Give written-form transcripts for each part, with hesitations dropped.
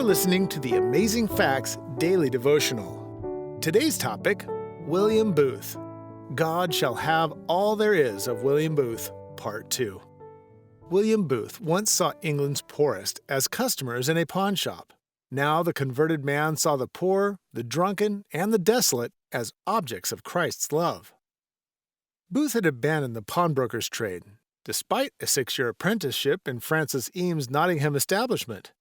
You're listening to the Amazing Facts Daily Devotional. Today's topic, William Booth. God shall have all there is of William Booth, Part 2. William Booth once saw England's poorest as customers in a pawn shop. Now the converted man saw the poor, the drunken, and the desolate as objects of Christ's love. Booth had abandoned the pawnbroker's trade, despite a 6-year apprenticeship in Francis Eames' Nottingham establishment.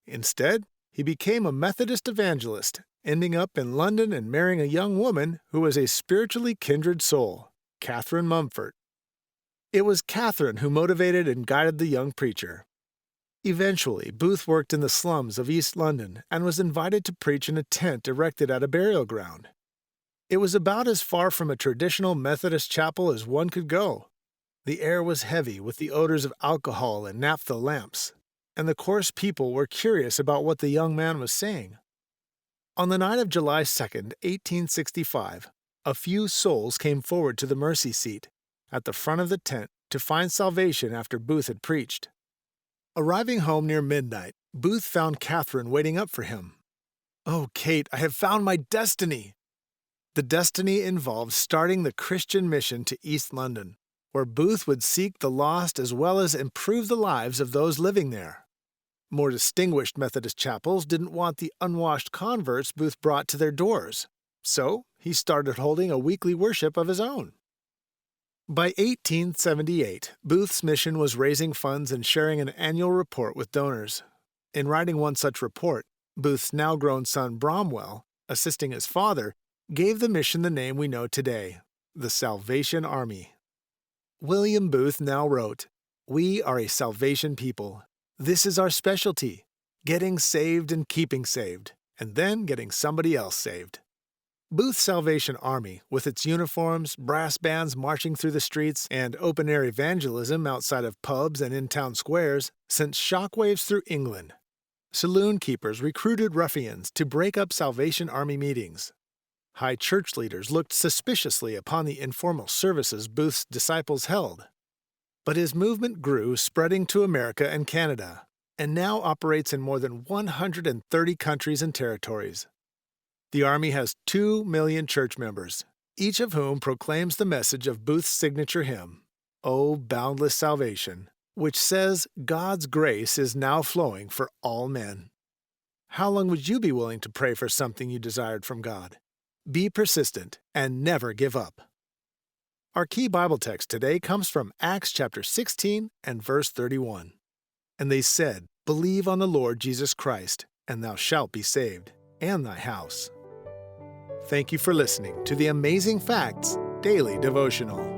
Instead, he became a Methodist evangelist, ending up in London and marrying a young woman who was a spiritually kindred soul, Catherine Mumford. It was Catherine who motivated and guided the young preacher. Eventually, Booth worked in the slums of East London and was invited to preach in a tent erected at a burial ground. It was about as far from a traditional Methodist chapel as one could go. The air was heavy with the odors of alcohol and naphtha lamps, and the coarse people were curious about what the young man was saying. On the night of July 2, 1865, a few souls came forward to the mercy seat at the front of the tent to find salvation after Booth had preached. Arriving home near midnight, Booth found Catherine waiting up for him. "Oh, Kate, I have found my destiny!" The destiny involved starting the Christian mission to East London, where Booth would seek the lost as well as improve the lives of those living there. More distinguished Methodist chapels didn't want the unwashed converts Booth brought to their doors, so he started holding a weekly worship of his own. By 1878, Booth's mission was raising funds and sharing an annual report with donors. In writing one such report, Booth's now-grown son Bromwell, assisting his father, gave the mission the name we know today, the Salvation Army. William Booth now wrote, "We are a salvation people. This is our specialty, getting saved and keeping saved, and then getting somebody else saved." Booth's Salvation Army, with its uniforms, brass bands marching through the streets, and open-air evangelism outside of pubs and in town squares, sent shockwaves through England. Saloon keepers recruited ruffians to break up Salvation Army meetings. High church leaders looked suspiciously upon the informal services Booth's disciples held. But his movement grew, spreading to America and Canada, and now operates in more than 130 countries and territories. The Army has 2 million church members, each of whom proclaims the message of Booth's signature hymn, "O Boundless Salvation," which says God's grace is now flowing for all men. How long would you be willing to pray for something you desired from God? Be persistent and never give up. Our key Bible text today comes from Acts chapter 16 and verse 31. "And they said, Believe on the Lord Jesus Christ, and thou shalt be saved, and thy house." Thank you for listening to the Amazing Facts Daily Devotional.